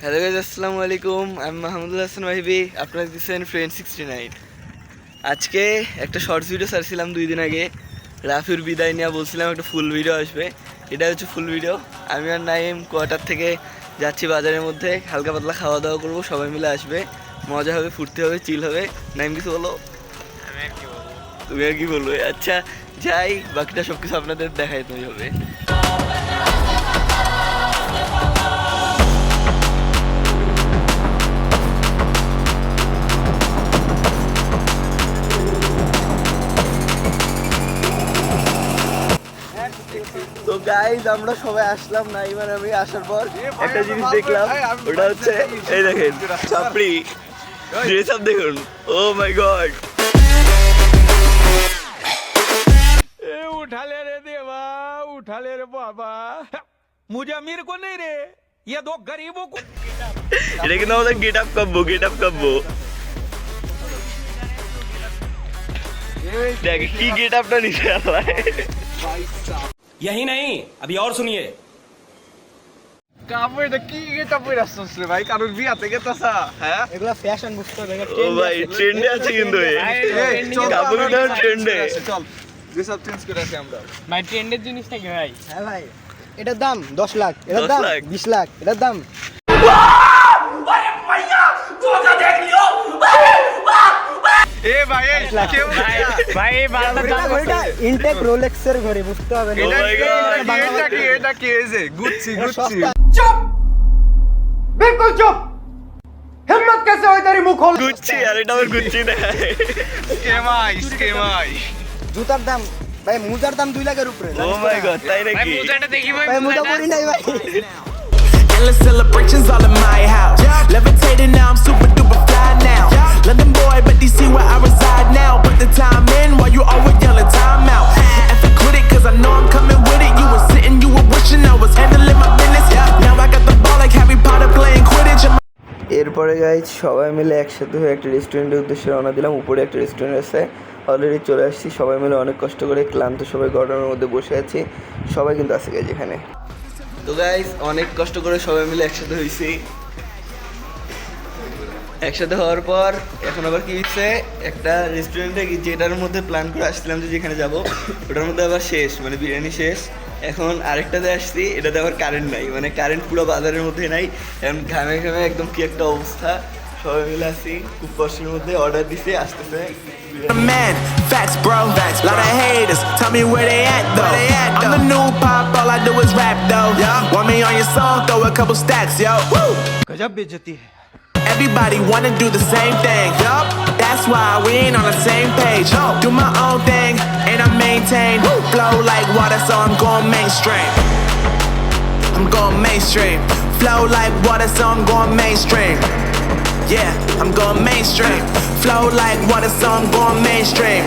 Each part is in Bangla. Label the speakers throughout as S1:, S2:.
S1: হ্যালো গাইজ, আসসালামু আলাইকুম। আমি মাহমুদুল হাসান মাহিবি, আপনারা দিচ্ছেন ফ্রেন্ড 69। আজকে একটা শর্টস ভিডিও ছাড়ছিলাম 2 দিন আগে, রাফির বিদায় নিয়ে বলছিলাম একটা ফুল ভিডিও আসবে। এটা হচ্ছে ফুল ভিডিও। আমি আর নাইম কোয়ার্টার থেকে যাচ্ছি বাজারের মধ্যে, হালকা পাতলা খাওয়া দাওয়া করবো, সবাই মিলে আসবে, মজা হবে, ফুর্তি হবে, চিল হবে। নাইম কিছু বলো? তুমি আর কি বলবো? আচ্ছা যাই, বাকিটা সব কিছু আপনাদের দেখাইতে হবে। তো গাইজ, আমরা সবাই আসলাম, নাইম আর আমি আসার পর একটা জিনিস দেখলাম, ওটা হচ্ছে এই দেখেন চাপড়ি ড্রেস আপ দেখুন। ও মাই গড,
S2: उठा ले रे देवा, उठा ले रे बाबा, मुझे अमीर को नहीं रे, ये दो गरीबों को।
S1: এটা কিন্তু আমাদের গেট আপ কাব্বো। দেখ কি গেট আপটা নিচে আল্লাহ।
S3: यही नहीं, अभी और सुनिए।
S2: কাপড় এটা কি গেটা পরে আসছস রে ভাই? কারোর বিয়াতে গেতাছা? হ্যাঁ,
S4: এগুলা ফ্যাশন বুঝতে হবে।
S1: ও ভাই ট্রেন্ডে আছে কিন্তু কাপড়টা ট্রেন্ডে।
S2: চল ড্রেস আপ চেঞ্জ করে আসি আমরা।
S4: ভাই ট্রেন্ডের জিনিসটা কি ভাই? হ্যাঁ ভাই, এটার দাম 10 লাখ, এটার
S1: 10
S4: দাম
S1: লাখ?
S4: 20 লাখ, এটার দাম
S2: এ ভাই এই কেউ
S4: ভাই বারোটার দাম ওইটা ইনটেক রোলেক্সের ঘরে বুঝতে হবে না।
S1: Oh my God,
S2: এটা কি এই যে গুচ্ছি
S4: बिल्कुल चुप, हिम्मत कैसे हुई तेरी मुंह खोल।
S1: গুচ্ছি, আর এটা আমার গুচ্ছি না।
S2: স্কেমাই
S4: জুতার দাম ভাই, মুজার দাম 2 লাখের উপরে।
S1: ও মাই গড, তাই নাকি?
S4: ভাই মুজা পরি নাই ভাই।
S5: Endless celebrations all in my house. Levitating now, I'm super duper fly now. London boy, but they see where I reside now. Put the time in while you always yelling time out. And for quit it, cause I know I'm coming with it. You were sitting, you were wishing I was handling my business. Now I got the ball like Harry Potter playing Quidditch.
S1: এরপরে গাইজ সবাই মিলে একসাথে হয়ে একটা রেস্টুরেন্টের উদ্দেশ্যে রওনা দিলাম। উপরে একটা রেস্টুরেন্ট আছে, অলরেডি চলে আসছি। সবাই মিলে অনেক কষ্ট করে, ক্লান্ত সবাই গরমের মধ্যে বসে আছি। সবাই কিন্তু আছে গাইজ এখানে। তো গাইজ অনেক কষ্ট করে সবাই মিলে একসাথে হয়েছি। একসাথে হওয়ার পর এখন আবার কি হচ্ছে, একটা রেস্টুরেন্টে যেটার মধ্যে প্ল্যান করে আসছিলাম যে যেখানে যাব, ওটার মধ্যে আবার শেষ, মানে বিরিয়ানি শেষ। এখন আরেকটাতে আসছি, এটাতে আবার কারেন্ট নাই, মানে কারেন্ট পুরো বাজারের মধ্যে নাই। এখন ঘামে একদম কি একটা অবস্থা। সবাই মিলে আসছি, খুব কষ্টের মধ্যে অর্ডার দিতে আসতেছে।
S5: Man, facts, bro. Lot of haters, tell me where they at though. I'm the new pop, all I do is rap though. Want me on your song, throw a couple stacks, yo. Woo!
S2: गजब बेइज्जती है।
S5: Everybody wanna do the same thing. Yup, that's why we ain't on the same page. Do my own thing, and I maintain. Flow like water, so I'm going mainstream. I'm going mainstream. Flow like water, so I'm going mainstream. Yeah, I'm going mainstream. Flow like water, so I'm going mainstream.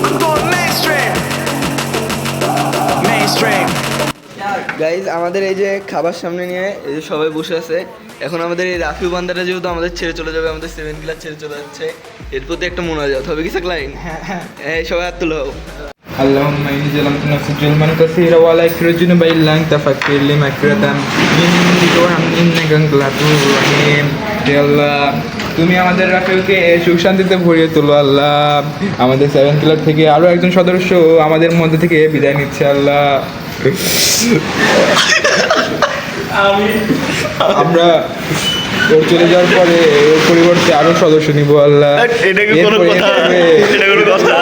S5: I'm going mainstream. Mainstream.
S1: Guys আমাদের এই যে খাবার সামনে নিয়ে এই যে সবাই বসে আছে। এখন আমাদের এই রাফি বান্দাটা যেহেতু আমাদের ছেড়ে চলে যাবে, আমাদের 7 কিলার ছেড়ে চলে যাচ্ছে, এর প্রতি একটা মোনাজাত হবে। কিছু লাইন এই সবাই হাত তুলো।
S6: اللهم إني ظلمت نفسي ظلما كثيرا ولا يغفر الذنوب إلا أنت فاغفر لي مغفرة من عندك وارحمني إنك أنت الغفور الرحيم। হে আল্লাহ, তুমি আমাদের রাফেলকে সুখ শান্তিতে ভরিয়ে তোলো আল্লাহ। আমাদের 7 কিলার থেকে আরও একজন সদস্য আমাদের মধ্যে থেকে বিদায় নিচ্ছে আল্লাহ। আমরা ওর চলে যাওয়ার পরে ওর পরিবর্তে আরও সদস্য নিব আল্লাহ।
S1: এটা কি কোনো কথা? এটা কোনো কথা?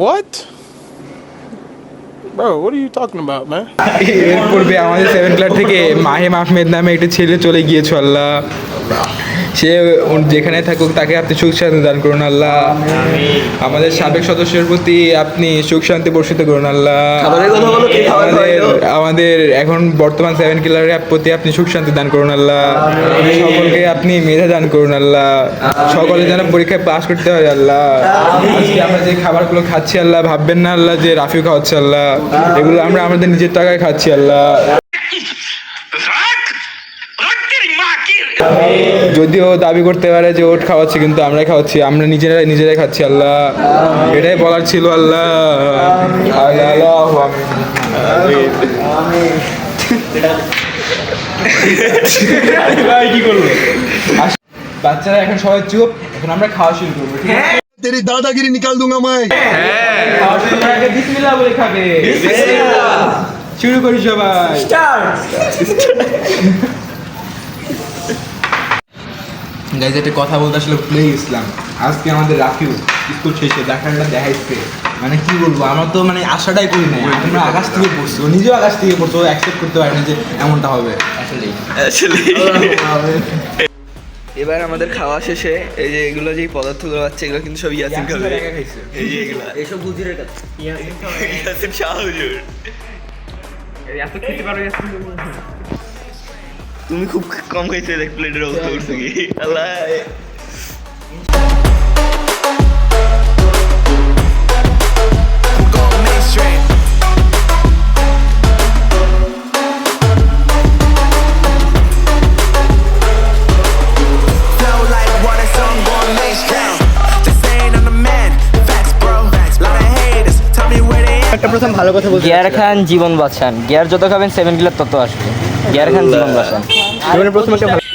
S7: What? Bro, what are you talking about, man?
S6: এর পূর্বে আমাদের 7 ক্লাব থেকে মাহিম আহমেদ নামে একটা ছেলে চলে গিয়েছে আল্লাহ। সে যেখানে থাকুক তাকে আপনি সুখ শান্তি দান করুন আল্লাহ। আমাদের সাবেক সদস্যের প্রতি আপনি সুখ শান্তি বর্ষিত করুন আল্লাহ। আমাদের এখন বর্তমান 7 কিলারের প্রতি আপনি সুখ শান্তি দান করুন আল্লাহ। সকলকে আপনি মেধা দান করুন আল্লাহ। সকলে যেন পরীক্ষায় পাস করতে হয় আল্লাহ। আজকে আমরা যে খাবারগুলো খাচ্ছি আল্লাহ, ভাববেন না আল্লাহ যে রাফি খাওয়াচ্ছে আল্লাহ। এগুলো আমরা আমাদের নিজের টাকায় খাচ্ছি আল্লাহ। যদিও দাবি করতে পারে যে ওট খাওয়াচ্ছে, কিন্তু আমরাই খাওয়াচ্ছি, আমরা নিজেরাই খাচ্ছি আল্লাহ। এটাই বলার ছিল আল্লাহ। ভাই কি করবো? বাচ্চারা এখন সবাই চুপ, এখন আমরা খাওয়া শুরু করবো, ঠিক আছে?
S7: तेरी दादागिरी निकाल दूंगा मैं।
S6: খাওয়া শুরু করার আগে বিসমিল্লাহ বলে খাবে। শুরু করি সবাই। গাইজ একটা কথা বলতে আসলে ভুলে গেছিলাম। আজকে আমাদের রাফিউ স্কুল শেষে দেখাটা দেখাইছে, মানে কি বলবো, আমার তো মানে আশাটাই করি নাই। আমরা আকাশ থেকে পড়ছি, ও নিজেও আকাশ থেকে পড়ছে, ও অ্যাকসেপ্ট করতে পারে না যে এমনটা হবে।
S1: আসলে এবার আমাদের খাওয়া শেষে এই যে এগুলো যে পদার্থগুলো আছে এগুলো কিন্তু সব ইয়াসিন খাবে। এই যে এগুলো
S4: এইসব হুজুরের কাছে
S1: ইয়াসিন শাহ হুজুর। তুমি খুব কম খাইছো, দেখ প্লেটের অবস্থা করছো কি আল্লাহ।
S5: I'm going mainstream. Flow like water, so I'm going mainstream. This ain't on the man, facts bro. Lot of haters, tell me where they at.
S4: একটা প্রথম ভালো কথা বলতে
S8: গিয়ার খান জীবন বাঁচান, গিয়ার যত খাবেন 7 কিলো তত আসবে। গিয়ার খান জীবন বাঁচান।
S4: জীবনের প্রথম একটা ভালো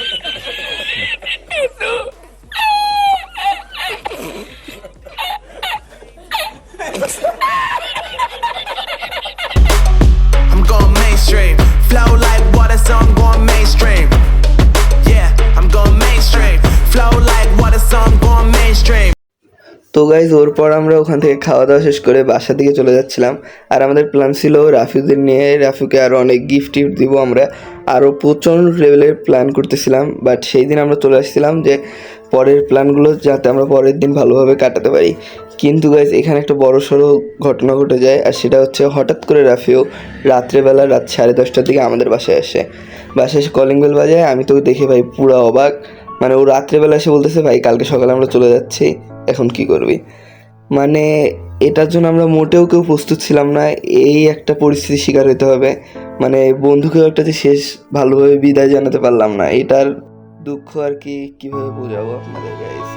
S5: I'm going mainstream. Flow like water, so I'm going mainstream. Yeah, I'm going mainstream. Flow like water, so I'm going mainstream.
S1: তো গাইজ ওর পর আমরা ওখান থেকে খাওয়া দাওয়া শেষ করে বাসার দিকে চলে যাচ্ছিলাম। আর আমাদের প্ল্যান ছিল রাফিউদের নিয়ে রাফিউকে আরও অনেক গিফট দিব, আমরা আরও প্রচণ্ড লেভেলের প্ল্যান করতেছিলাম। বাট সেই দিন আমরা চলে আসছিলাম যে পরের প্ল্যানগুলো যাতে আমরা পরের দিন ভালোভাবে কাটাতে পারি। কিন্তু গাইজ এখানে একটা বড় সড়ো ঘটনা ঘটে যায়, আর সেটা হচ্ছে হঠাৎ করে রাফিউ রাত্রেবেলা রাত 10:30টার দিকে আমাদের বাসায় আসে। বাসায় এসে কলিং বেল বাজায়, আমি তো দেখে ভাই পুরো অবাক। মানে ও রাত্রেবেলা এসে বলতেছে ভাই কালকে সকালে আমরা চলে যাচ্ছি, এখন কি করবি? মানে এটার জন্য আমরা মোটেও কেউ প্রস্তুত ছিলাম না। এই একটা পরিস্থিতির শিকার হতে হবে, মানে বন্ধুকেও একটা যে শেষ ভালোভাবে বিদায় জানাতে পারলাম না, এটার দুঃখ আর কি কীভাবে বোঝাবো আপনাদের গাইজ।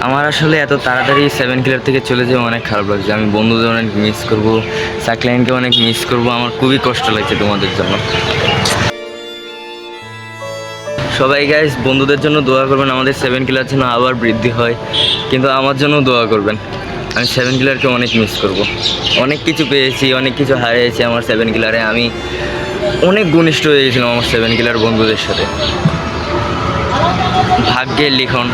S8: আমার আসলে এত তাড়াতাড়ি 7 কিলোর থেকে চলে যাওয়া অনেক খারাপ লাগছে। আমি বন্ধুদের অনেক মিস করবো, সাকলাইনকে অনেক মিস করবো। আমার খুবই কষ্ট লাগছে তোমাদের জন্য। সবাই গাইস বন্ধুদের জন্য দোয়া করবেন, আমাদের 7 কিলোর জন্য আবার বৃদ্ধি হয়, কিন্তু আমার জন্য দোয়া করবেন। আমি 7 কিলোরকে অনেক মিস করব। অনেক কিছু পেয়েছি, অনেক কিছু হারিয়েছি আমার 7 কিলোরে। আমি অনেক ঘনিষ্ঠ হয়ে গেছিলাম আমার 7 কিলোর বন্ধুদের সাথে। ভাগ্যের লিখন।